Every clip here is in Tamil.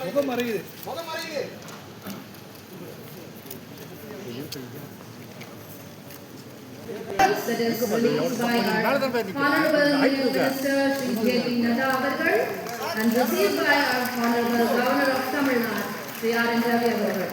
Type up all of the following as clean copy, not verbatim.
முகம் மறையுது. That is released by our Honorable Minister Sri J.P. Nadda avargal and received by our Honorable Governor of Tamil Nadu Sri R.N. Ravi avargal.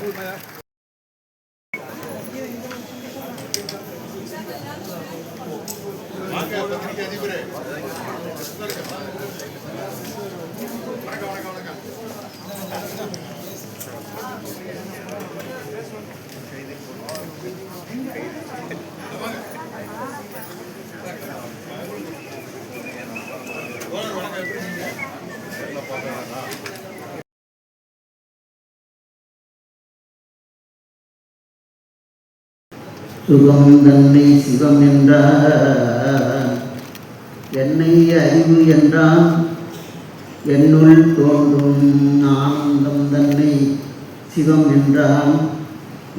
சுகம் தன்னை சிவம் என்றான், என்னை அறிவு என்றான், என்னுள் தோன்றும் ஆனந்தம் தன்னை சிவம் என்றான்,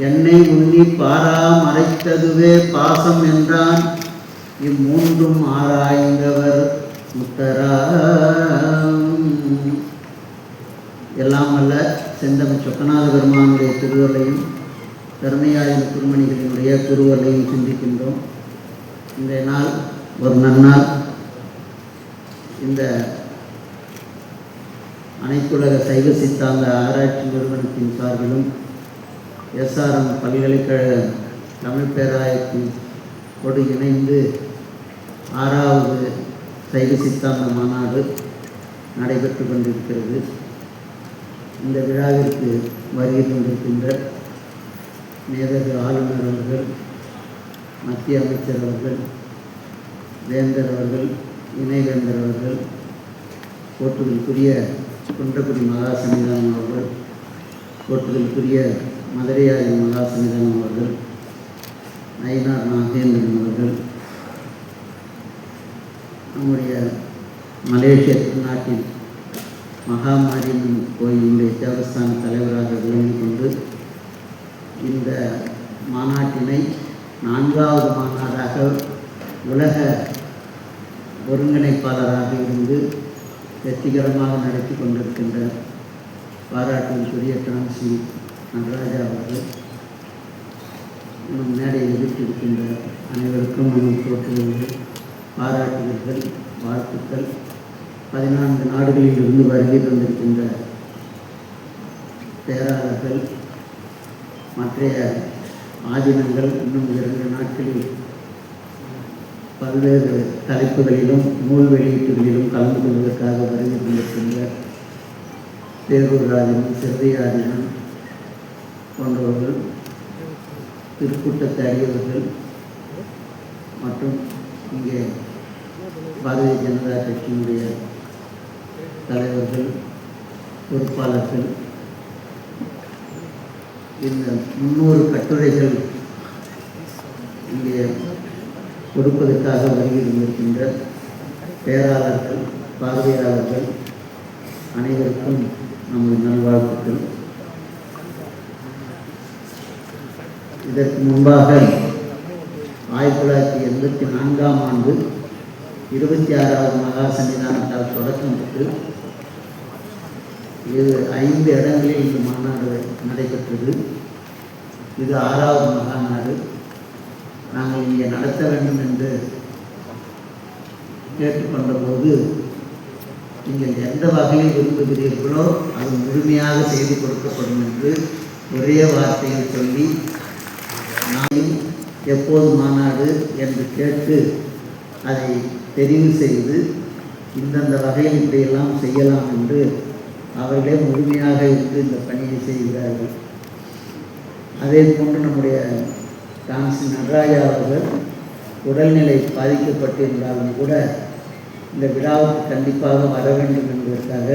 என்னை உன்னி பாரா மறைத்ததுவே பாசம் என்றான், இம்மூன்றும் ஆராய்ந்தவர் முத்தராம். எல்லாம் அல்ல செந்தமிழ் சொக்கநாத பெருமானுடைய திருவருளையும் கருணையாயின திருமணிகளினுடைய திருவருளையும் சிந்திக்கின்றோம். இந்த நாள் ஒரு நன்னாள். இந்த அனைத்துலக சைவ சித்தாந்த ஆராய்ச்சி நிறுவனத்தின் சார்பிலும் SRM பல்கலைக்கழக தமிழ் பேராயத்தின் கொடு இணைந்து 6வது சைவ சித்தாந்த மாநாடு நடைபெற்று கொண்டிருக்கிறது. இந்த விழாவிற்கு வருகை கொண்டிருக்கின்ற மேதகு ஆளுநர் அவர்கள், மத்திய அமைச்சர் அவர்கள், வேந்தர் அவர்கள், இணைவேந்தர் அவர்கள், போற்றுதலுக்குரிய குன்றக்குடி மகா சன்னிதானம் அவர்கள், போற்றுதலுக்குரிய மதுரையாயி மகா சன்னிதானம் அவர்கள், நயினார் நாகேந்திரன் அவர்கள், நம்முடைய மலேசிய நாட்டின் மகாமாரியம்மன் கோயிலுடைய தேவஸ்தான தலைவராக விளங்கி கொண்டு இந்த மாநாட்டினை 4வது மாநாடாக உலக ஒருங்கிணைப்பாளராக இருந்து வெற்றிகரமாக நடத்தி கொண்டிருக்கின்ற பாராட்டுக்குரிய ஸ்ரீ நடராஜா அவர்கள், நம் மேடையை எதிர்த்திருக்கின்ற அனைவருக்கும் போற்றுதல்கள், பாராட்டுதல்கள், வாழ்த்துக்கள். 14 நாடுகளில் இருந்து வருகை தந்திருக்கின்ற பேராளர்கள், மற்றைய ஆதீனங்கள் இன்னும் 2 நாட்களில் பல்வேறு தலைப்புகளிலும் நூல் வெளியீட்டுகளிலும் கலந்து கொள்வதற்காக வருகை கொண்டிருக்கின்ற பேரூர் ஆதீனம், சிறுதை ஆதீனம் போன்றவர்கள், திருக்கூட்டத்தை அடியவர்கள் மற்றும் இங்கே பாரதிய ஜனதா கட்சியினுடைய தலைவர்கள், பொறுப்பாளர்கள், இந்த 300 கட்டுரைகள் இங்கே கொடுப்பதற்காக வருகை இருக்கின்ற பேராளர்கள், பார்வையாளர்கள் அனைவருக்கும் நமது நல்வாழ்த்துக்கள். இதற்கு முன்பாக 1984ஆம் ஆண்டு 26வது மகா சன்னிதானத்தால் தொடக்கம் பெற்று இது 5 இடங்களில் இந்த மாநாடு நடைபெற்றது. இது 6வது மகாநாடு. நாங்கள் இங்கே நடத்த வேண்டும் என்று கேட்டுக்கொண்ட போது, நீங்கள் எந்த வகையில் விரும்புகிறீர்களோ அது முழுமையாக செய்து கொடுக்கப்படும் என்று ஒரே வார்த்தையில் சொல்லி, நானும் எப்போது மாநாடு என்று கேட்டு அதை தெரிவு செய்து இந்தந்த வகையில் இப்படியெல்லாம் செய்யலாம் என்று அவர்களே முழுமையாக இருந்து இந்த பணியை செய்கிறார்கள். அதே போன்று நம்முடைய ஸ்ரீ நடராஜா அவர்கள் உடல்நிலை பாதிக்கப்பட்டிருந்தாலும் கூட இந்த விழாவுக்கு கண்டிப்பாக வர வேண்டும் என்பதற்காக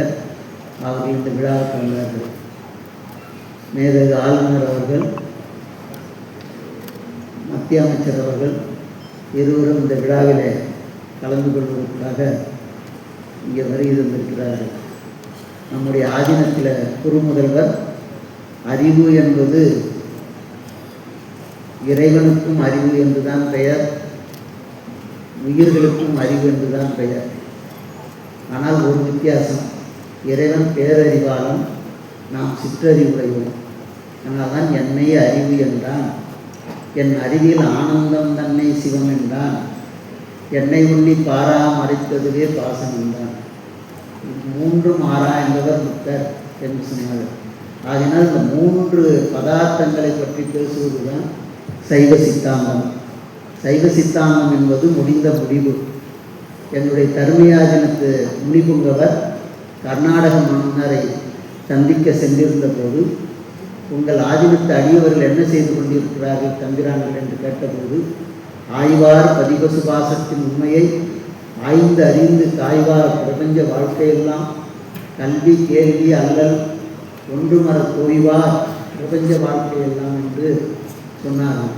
அவர்கள் இந்த விழாவுக்கு வந்தார்கள். மேதகு ஆளுநர் அவர்கள், மத்திய அமைச்சர் அவர்கள் இருவரும் இந்த விழாவிலே கலந்து கொள்வதற்காக இங்கே வருகை தந்திருக்கிறார்கள். நம்முடைய ஆதீனத்தில் குருமுதல்வர், அறிவு என்பது இறைவனுக்கும் அறிவு என்றுதான் பெயர், உயிர்களுக்கும் அறிவு என்றுதான் பெயர். ஆனால் ஒரு வித்தியாசம், இறைவன் பேரறிவாளன், நாம் சிற்றறிவுடையோம். ஆனால் தான் என்னை அறிவு என்றான், என் அறிவில் ஆனந்தம் தன்னை சிவம் என்றான், என்னை உண்ணி பாரா மறைத்ததுவே பாசம் என்றான். மூன்றும் ஆறா என்பவர் புத்தர் என்று சொன்னார். ஆகினால் இந்த மூன்று பதார்த்தங்களை பற்றி பேசுவதுதான் சைவ சித்தாந்தம். சைவ சித்தாந்தம் என்பது முடிந்த முடிவு. என்னுடைய தர்மயாஜனுக்கு முனிபுங்கவர் கர்நாடக மன்னரை சந்திக்க சென்றிருந்த போது, உங்கள் ஆதினத்து அடியவர்கள் என்ன செய்து கொண்டிருக்கிறார்கள் தம்பிரான்கள் என்று கேட்டபோது, ஆய்வார் பதிக சுபாசத்தின் உண்மையை ஆய்ந்து அறிந்து காய்வார் பிரபஞ்ச வாழ்க்கையெல்லாம் கல்வி கேள்வி அல்லல் ஒன்று மர தோய்வார் பிரபஞ்ச வாழ்க்கையெல்லாம் என்று சொன்னார்கள்.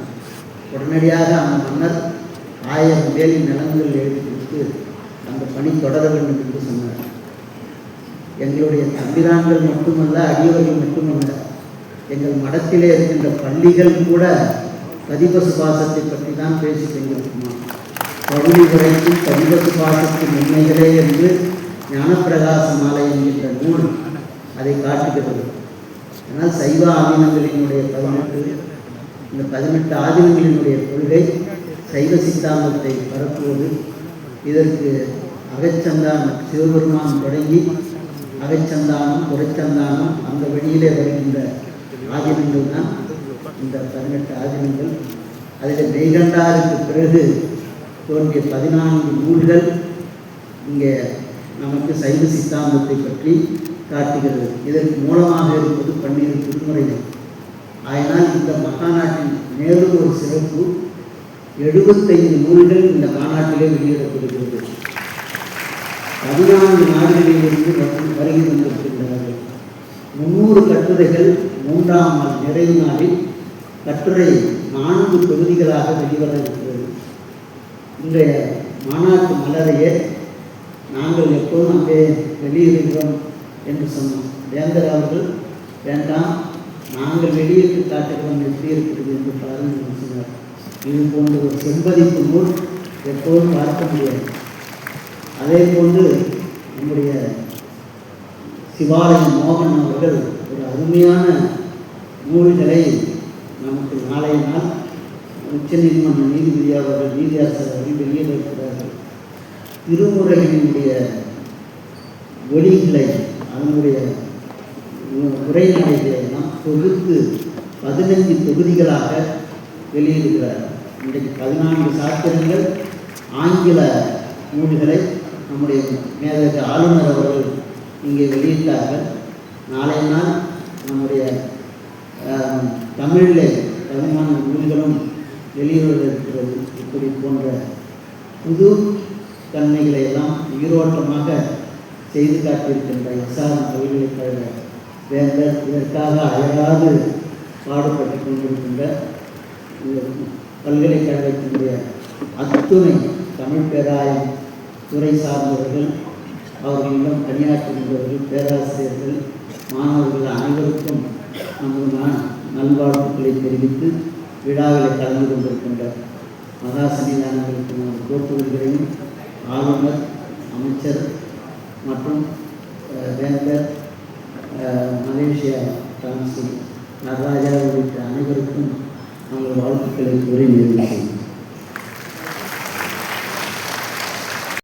உடனடியாக அந்த மன்னர் 1000 வேலி நிலங்கள் எழுதி கொடுத்து அந்த பணி தொடர வேண்டும் என்று சொன்னார். எங்களுடைய தம்பிரான்கள் மட்டுமல்ல, அடியவர்கள் மட்டுமல்ல, எங்கள் மடத்திலே இருக்கின்ற பள்ளிகள் கூட பதிப சுபாசத்தை பற்றி தான் பேசி கொண்டிருக்குமா. பகுதி குறைக்கும் பதிப சுபாசத்தின் உண்மைகளே என்று ஞானப்பிரகாச மாலை என்கின்ற நூல் அதை காட்டுகிறது. ஆனால் சைவ ஆதீனங்களினுடைய 18 இந்த 18 ஆதீனங்களினுடைய கொள்கை சைவ சித்தாந்தத்தை பரப்புவது. இதற்கு அகச்சந்தானம் சிவபெருமான் தொடங்கி அகச்சந்தானம் புறச்சந்தானம் அந்த வழியிலே வருகின்ற ஆதீனங்கள் தான் இந்த 18 ஆதீனங்கள். அதில் மெய்கண்டாருக்கு பிறகு தோன்றிய 14 நூல்கள் இங்கே நமக்கு சைவ சித்தாந்தத்தை பற்றி காட்டுகிறது. இதற்கு மூலமாக இருப்பது 12 திருமுறைகள். அதனால் இந்த மகாநாட்டின் மேலும் ஒரு சிறப்பு, 75 நூல்கள் இந்த மாநாட்டிலே வெளியிடப்படுகிறது. 14 நாடுகளிலிருந்து வருகை வந்திருக்கின்றார்கள். 300 கட்டுரைகள் 3ஆம் நாள் நிறைவு நாளில் கட்டுரை 4 தொகுதிகளாக வெளிவர இருக்கிறது. இன்றைய மாநாட்டு மலரையே நாங்கள் எப்போதும் அங்கே வெளியிடுகிறோம் என்று சொன்னோம். வேந்தர் அவர்கள் வேண்டாம், நாங்கள் வெளியிட்டு காட்டுகிறோம் எப்படி இருக்கிறது என்று பாருங்கள் சொன்னார். இது போன்ற ஒரு செம்பதிப்பு நூல் எப்போதும் பார்க்க முடியாது. அதே போன்று நம்முடைய சிவாலயம் மோகன் அவர்கள் ஒரு அருமையான நூல்களை நமக்கு நாளைய நாள் உச்சநீதிமன்ற நீதிபதி அவர்கள் நீதியாசர் அவர்கள் வெளியிட்டிருக்கிறார்கள். திருமுறைகளினுடைய ஒலிகளை அதனுடைய உரைநடைகளை எல்லாம் தொகுத்து 15 தொகுதிகளாக வெளியிடுகிறார். இன்றைக்கு 14 சாத்திரங்கள் ஆங்கில நூல்களை நம்முடைய மேதக ஆளுநர் அவர்கள் இங்கே வெளியிட்டார்கள். நாளைய நாள் நம்முடைய தமிழில் தகுமான நூல்களும் வெளியிடவிருக்கிறது. இப்படி போன்ற புது தன்மைகளை எல்லாம் உயிரோட்டமாக செய்து காட்டியிருக்கின்ற எஸ்ஆர்எம் பல்கலைக்கழக வேந்தர் இதற்காக அயராது பாடுபட்டு கொண்டிருக்கின்ற பல்கலைக்கழகத்தினுடைய அத்துணை தமிழ் பேராயம் துறை சார்ந்தவர்கள், அவர்களிடம் பணியாற்றுகின்றவர்கள், பேராசிரியர்கள், மாணவர்கள் அனைவருக்கும் நமது நல்வாழ்த்துக்களை தெரிவித்து விழாவில் கலந்து கொண்டிருக்கின்ற மகா சன்னிதானங்களுக்கு நாம் போற்றுவர்களையும் ஆளுநர், அமைச்சர் மற்றும் வேந்தர், மலேசியா கான்சுல் நடராஜா உள்ளிட்ட அனைவருக்கும் நாங்கள் வாழ்த்துக்களை கூறி நிறைவு செய்வோம்.